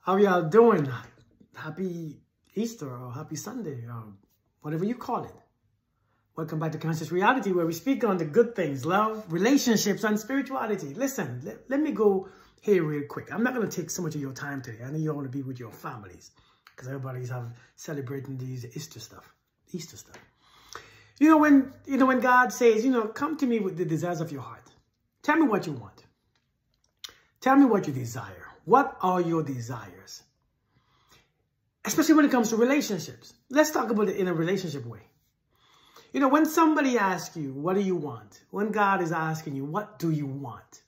How y'all doing? Happy Easter or happy Sunday or whatever you call it. Welcome back to Conscious Reality, where we speak on the good things, love, relationships, and spirituality. Listen, let me go here real quick. I'm not going to take so much of your time today. I know you want to be with your families because everybody's celebrating these Easter stuff. When God says, come to me with the desires of your heart. Tell me what you want. Tell me what you desire. What are your desires? Especially when it comes to relationships. Let's talk about it in a relationship way. When somebody asks you, what do you want? When God is asking you, what do you want?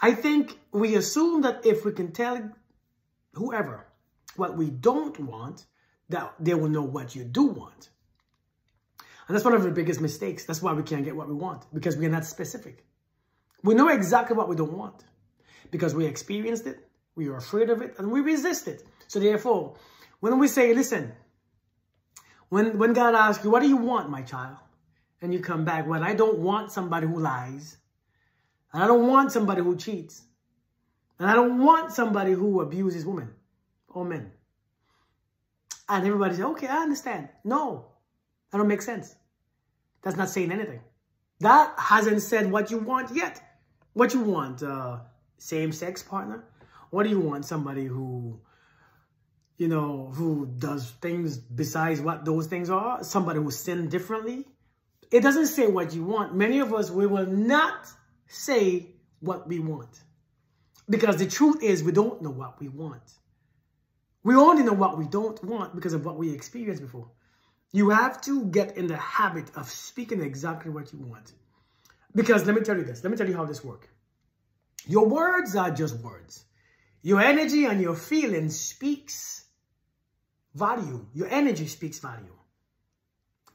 I think we assume that if we can tell whoever what we don't want, that they will know what you do want. And that's one of the biggest mistakes. That's why we can't get what we want, because we are not specific. We know exactly what we don't want because we experienced it, we are afraid of it, and we resist it. So therefore, when we say, listen, when God asks you, what do you want, my child? And you come back, well, I don't want somebody who lies. And I don't want somebody who cheats. And I don't want somebody who abuses women or men. And everybody says, okay, I understand. No, that don't make sense. That's not saying anything. That hasn't said what you want yet. What you want, same-sex partner? What do you want? Somebody who, who does things besides what those things are? Somebody who sins differently? It doesn't say what you want. Many of us, we will not say what we want. Because the truth is, we don't know what we want. We only know what we don't want because of what we experienced before. You have to get in the habit of speaking exactly what you want. Because let me tell you this. Let me tell you how this works. Your words are just words. Your energy and your feelings speaks value. Your energy speaks value.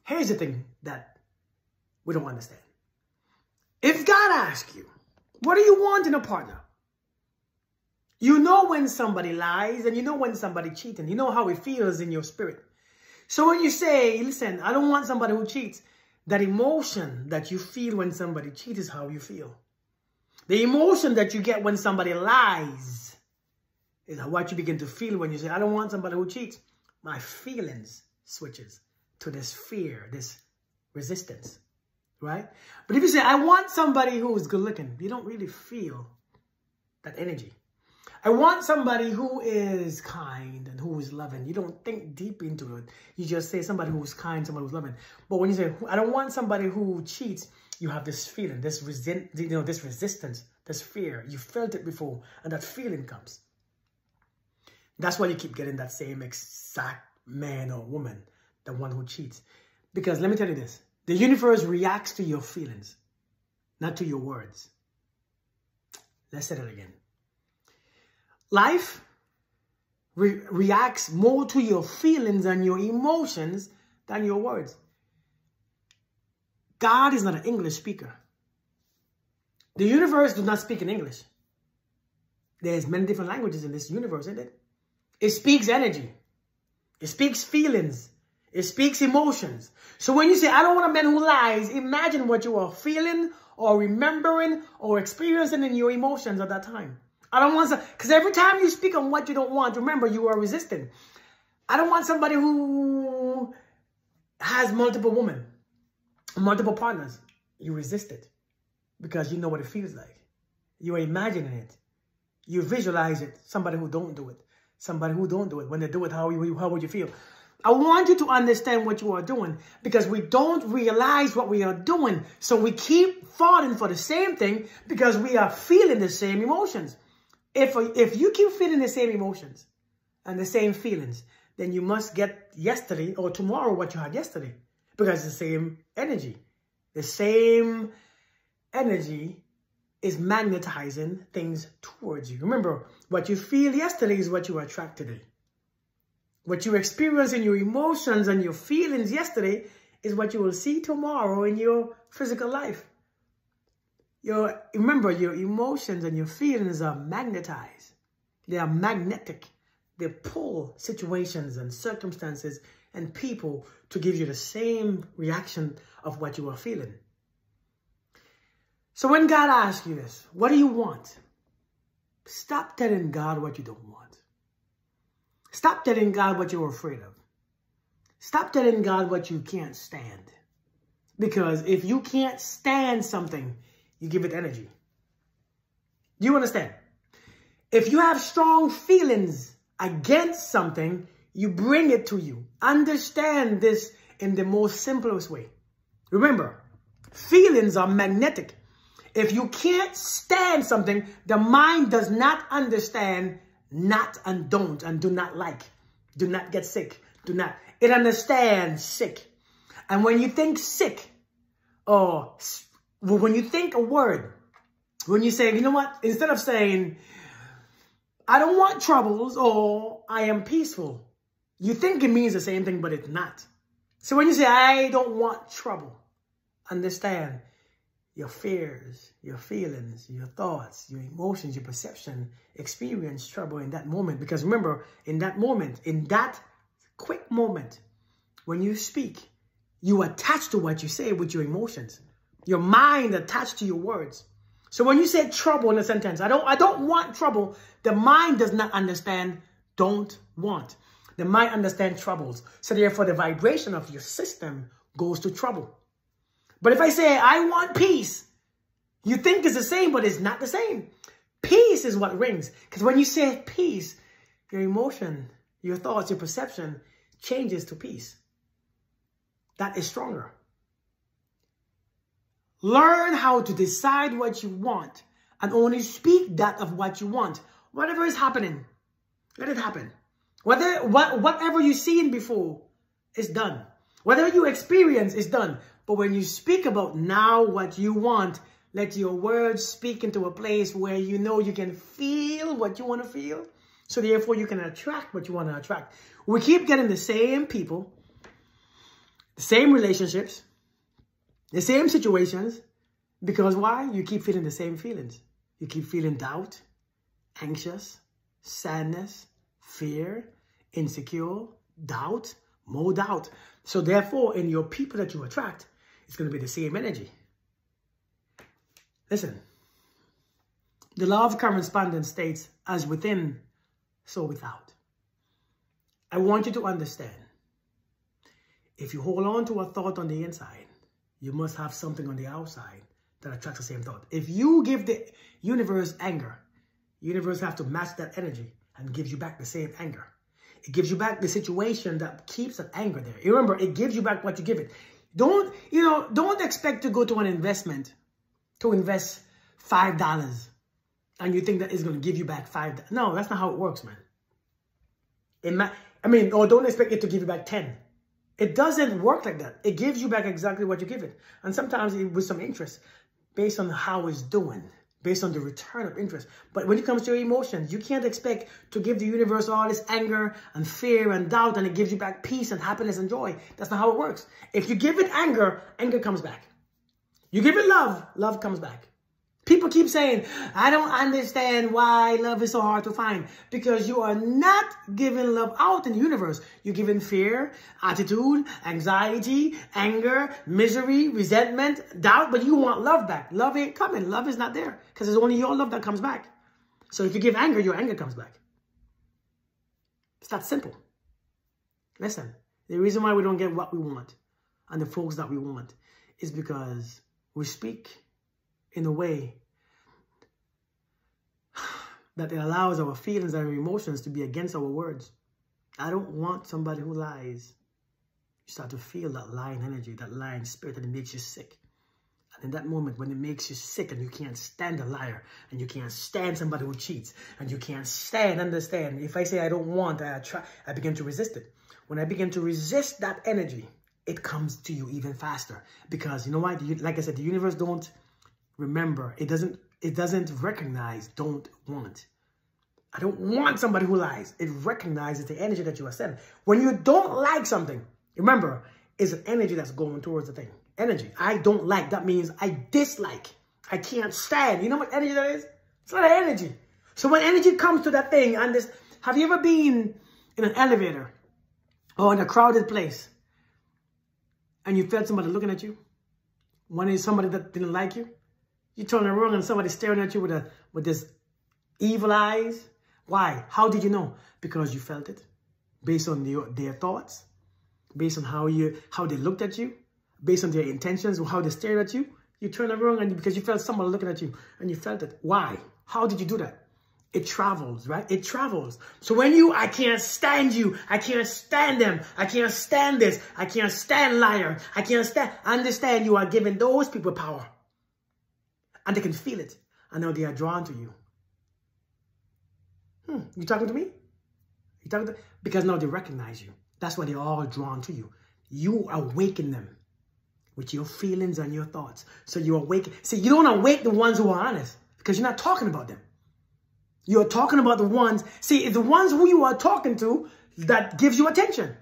Here's the thing that we don't understand. If God asks you, what do you want in a partner? You know when somebody lies and you know when somebody cheats, and you know how it feels in your spirit. So when you say, listen, I don't want somebody who cheats, that emotion that you feel when somebody cheats is how you feel. The emotion that you get when somebody lies is what you begin to feel when you say, I don't want somebody who cheats. My feelings switches to this fear, this resistance, right? But if you say, I want somebody who is good looking, you don't really feel that energy. I want somebody who is kind and who is loving. You don't think deep into it. You just say somebody who's kind, somebody who's loving. But when you say, I don't want somebody who cheats, you have this feeling, this this resistance, this fear. You felt it before, and that feeling comes. That's why you keep getting that same exact man or woman, the one who cheats. Because let me tell you this, the universe reacts to your feelings, not to your words. Let's say that again. Life reacts more to your feelings and your emotions than your words. God is not an English speaker. The universe does not speak in English. There's many different languages in this universe, isn't it? It speaks energy. It speaks feelings. It speaks emotions. So when you say, I don't want a man who lies, imagine what you are feeling or remembering or experiencing in your emotions at that time. I don't want some, because every time you speak on what you don't want, remember, you are resisting. I don't want somebody who has multiple women, multiple partners. You resist it because you know what it feels like. You are imagining it. You visualize it. Somebody who don't do it. Somebody who don't do it. When they do it, how would you feel? I want you to understand what you are doing, because we don't realize what we are doing. So we keep falling for the same thing because we are feeling the same emotions. If you keep feeling the same emotions and the same feelings, then you must get yesterday or tomorrow what you had yesterday, because it's the same energy. The same energy is magnetizing things towards you. Remember, what you feel yesterday is what you attract today. What you experience in your emotions and your feelings yesterday is what you will see tomorrow in your physical life. Remember, your emotions and your feelings are magnetized. They are magnetic. They pull situations and circumstances and people to give you the same reaction of what you are feeling. So when God asks you this, what do you want? Stop telling God what you don't want. Stop telling God what you're afraid of. Stop telling God what you can't stand. Because if you can't stand something, you give it energy. Do you understand? If you have strong feelings against something, you bring it to you. Understand this in the most simplest way. Remember, feelings are magnetic. If you can't stand something, the mind does not understand not and don't and do not like. Do not get sick. Do not. It understands sick. And when you think sick, or when you think a word, when you say, you know what, instead of saying, I don't want troubles or I am peaceful, you think it means the same thing, but it's not. So when you say, I don't want trouble, understand your fears, your feelings, your thoughts, your emotions, your perception, experience trouble in that moment. Because remember, in that moment, in that quick moment, when you speak, you attach to what you say with your emotions. Your mind attached to your words. So when you say trouble in a sentence, I don't want trouble, the mind does not understand don't want. The mind understands troubles. So therefore, the vibration of your system goes to trouble. But if I say, I want peace, you think it's the same, but it's not the same. Peace is what rings. Because when you say peace, your emotion, your thoughts, your perception changes to peace. That is stronger. Learn how to decide what you want and only speak that of what you want. Whatever is happening, let it happen. Whatever you've seen before is done. Whatever you experience is done. But when you speak about now what you want, let your words speak into a place where you know you can feel what you want to feel. So therefore you can attract what you want to attract. We keep getting the same people, the same relationships, the same situations. Because why? You keep feeling the same feelings. You keep feeling doubt, anxious, sadness, fear, insecure, doubt, more doubt. So therefore, in your people that you attract, it's going to be the same energy. Listen, the law of correspondence states, as within, so without. I want you to understand, if you hold on to a thought on the inside, you must have something on the outside that attracts the same thought. If you give the universe anger, the universe have to match that energy and gives you back the same anger. It gives you back the situation that keeps that anger there. Remember, it gives you back what you give it. Don't expect to go to an investment to invest $5 and you think that it's going to give you back $5. No, that's not how it works, man. Or don't expect it to give you back 10. It doesn't work like that. It gives you back exactly what you give it. And sometimes with some interest based on how it's doing, based on the return of interest. But when it comes to your emotions, you can't expect to give the universe all this anger and fear and doubt and it gives you back peace and happiness and joy. That's not how it works. If you give it anger, anger comes back. You give it love, love comes back. People keep saying, I don't understand why love is so hard to find. Because you are not giving love out in the universe. You're giving fear, attitude, anxiety, anger, misery, resentment, doubt. But you want love back. Love ain't coming. Love is not there. Because it's only your love that comes back. So if you give anger, your anger comes back. It's that simple. Listen, the reason why we don't get what we want and the folks that we want is because we speak in a way that it allows our feelings and our emotions to be against our words. I don't want somebody who lies. You start to feel that lying energy, that lying spirit, and it makes you sick. And in that moment, when it makes you sick and you can't stand a liar, and you can't stand somebody who cheats, and you can't understand. If I say I don't want, I begin to resist it. When I begin to resist that energy, it comes to you even faster. Because you know what? Like I said, the universe don't remember. It doesn't recognize don't want. I don't want somebody who lies. It recognizes the energy that you are sending. When you don't like something, remember, it's an energy that's going towards the thing. Energy. I don't like. That means I dislike. I can't stand. You know what energy that is? It's not an energy. So when energy comes to that thing, and this, have you ever been in an elevator or in a crowded place and you felt somebody looking at you? One is somebody that didn't like you. You turn around and somebody's staring at you with this evil eyes. Why? How did you know? Because you felt it. based on their thoughts, based on how they looked at you, based on their intentions or how they stared at you. You turn around and because you felt someone looking at you and you felt it. Why? How did you do that? It travels, right? It travels. So when I can't stand you, I can't stand them, I can't stand this, I can't stand liar, I can't stand, understand you are giving those people power. And they can feel it. And now they are drawn to you. You talking to me? You talking to, because now they recognize you. That's why they're all drawn to you. You awaken them with your feelings and your thoughts. So you awaken. See, you don't awake the ones who are honest because you're not talking about them. You're talking about the ones. See, it's the ones who you are talking to that gives you attention.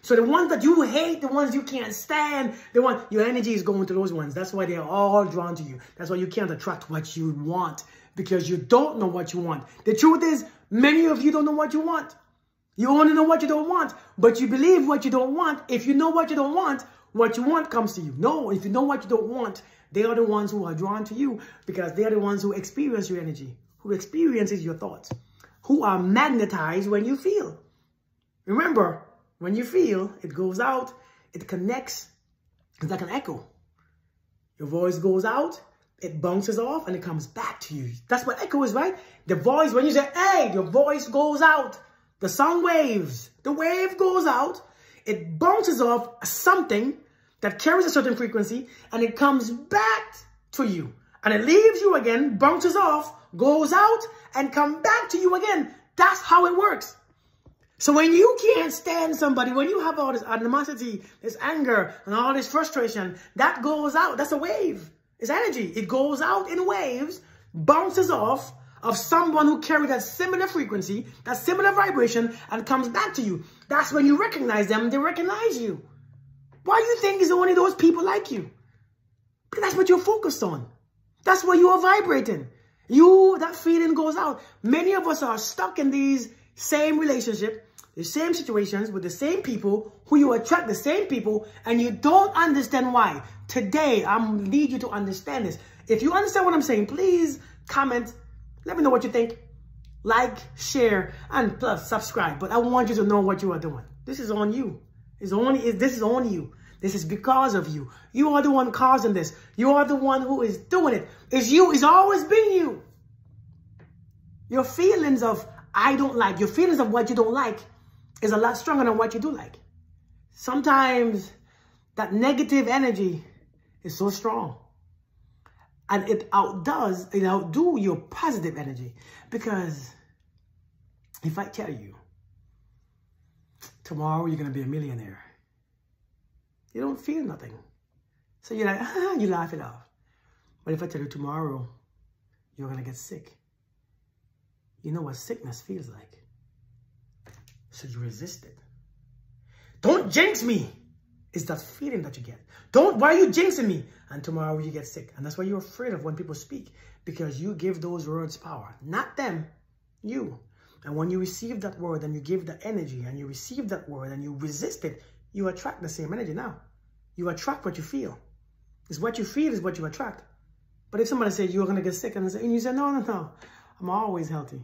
So the ones that you hate, the ones you can't stand, your energy is going to those ones. That's why they're all drawn to you. That's why you can't attract what you want because you don't know what you want. The truth is, many of you don't know what you want. You only know what you don't want, but you believe what you don't want. If you know what you don't want, what you want comes to you. No, if you know what you don't want, they are the ones who are drawn to you because they are the ones who experience your energy, who experiences your thoughts, who are magnetized when you feel. Remember, when you feel, it goes out, it connects. It's like an echo. Your voice goes out, it bounces off, and it comes back to you. That's what echo is, right? The voice, when you say, hey, your voice goes out. The sound waves. The wave goes out. It bounces off something that carries a certain frequency, and it comes back to you. And it leaves you again, bounces off, goes out, and come back to you again. That's how it works. So when you can't stand somebody, when you have all this animosity, this anger, and all this frustration, that goes out. That's a wave. It's energy. It goes out in waves, bounces off of someone who carried that similar frequency, that similar vibration, and comes back to you. That's when you recognize them, they recognize you. Why do you think it's only those people like you? Because that's what you're focused on. That's where you are vibrating. That feeling goes out. Many of us are stuck in these same relationships, the same situations with the same people who you attract the same people and you don't understand why. Today, I need you to understand this. If you understand what I'm saying, please comment. Let me know what you think. Like, share, and plus subscribe. But I want you to know what you are doing. This is on you. This is on you. This is because of you. You are the one causing this. You are the one who is doing it. It's you. It's always been you. Your feelings of I don't like, your feelings of what you don't like is a lot stronger than what you do like. Sometimes that negative energy is so strong. And it outdo your positive energy. Because if I tell you, tomorrow you're going to be a millionaire, you don't feel nothing. So you're like, you laugh it off. But if I tell you tomorrow you're going to get sick, you know what sickness feels like. So you resist it. Don't jinx me. It's that feeling that you get. Why are you jinxing me? And tomorrow you get sick. And that's why you're afraid of when people speak. Because you give those words power. Not them, you. And when you receive that word and you give the energy and you receive that word and you resist it, you attract the same energy now. You attract what you feel. It's what you feel is what you attract. But if somebody said you're going to get sick and you say, no, I'm always healthy.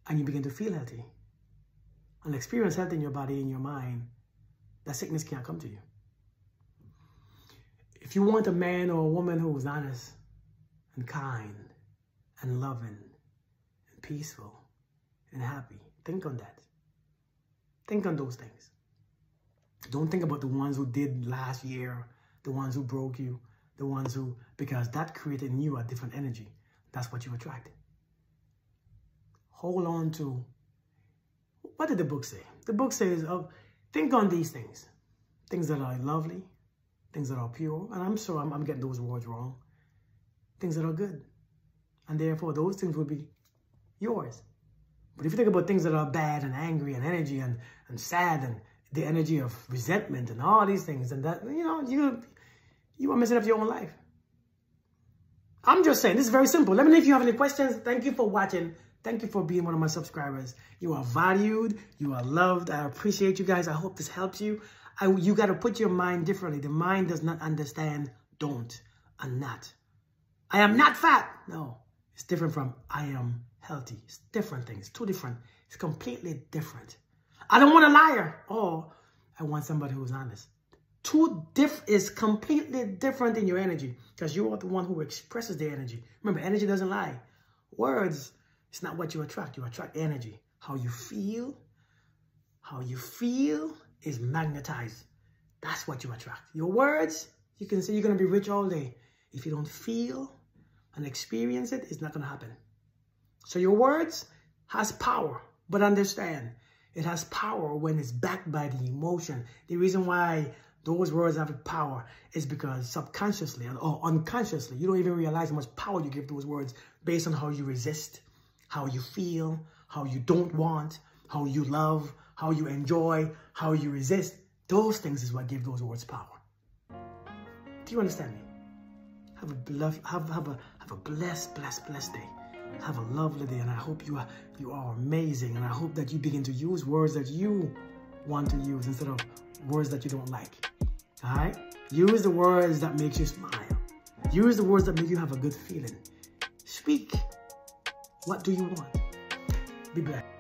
And you begin to feel healthy. And experience health in your body, in your mind, that sickness can't come to you. If you want a man or a woman who is honest and kind and loving and peaceful and happy, think on that. Think on those things. Don't think about the ones who did last year, the ones who broke you, the ones who, because that created in you a different energy. That's what you attract. Hold on to, what did the book say? The book says, think on these things. Things that are lovely, things that are pure. And I'm sure I'm getting those words wrong. Things that are good. And therefore, those things will be yours. But if you think about things that are bad and angry and energy and sad and the energy of resentment and all these things, and that, you are messing up your own life. I'm just saying, this is very simple. Let me know if you have any questions. Thank you for watching. Thank you for being one of my subscribers. You are valued. You are loved. I appreciate you guys. I hope this helps you. You got to put your mind differently. The mind does not understand don't and not. I am not fat. No, it's different from I am healthy. It's different things. Two different It's completely different. I don't want a liar. Or I want somebody who's honest. Is completely different in your energy because you are the one who expresses the energy. Remember, energy doesn't lie. Words, it's not what you attract. You attract energy. How you feel is magnetized. That's what you attract. Your words, you can say you're going to be rich all day. If you don't feel and experience it, it's not going to happen. So your words has power, but understand, it has power when it's backed by the emotion. The reason why those words have power is because subconsciously or unconsciously, you don't even realize how much power you give those words based on how you resist, how you feel, how you don't want, how you love, how you enjoy, how you resist. Those things is what give those words power. Do you understand me? Have a blessed day. Have a lovely day, and I hope you are amazing, and I hope that you begin to use words that you want to use instead of words that you don't like. All right? Use the words that make you smile. Use the words that make you have a good feeling. Speak. What do you want? Be blessed.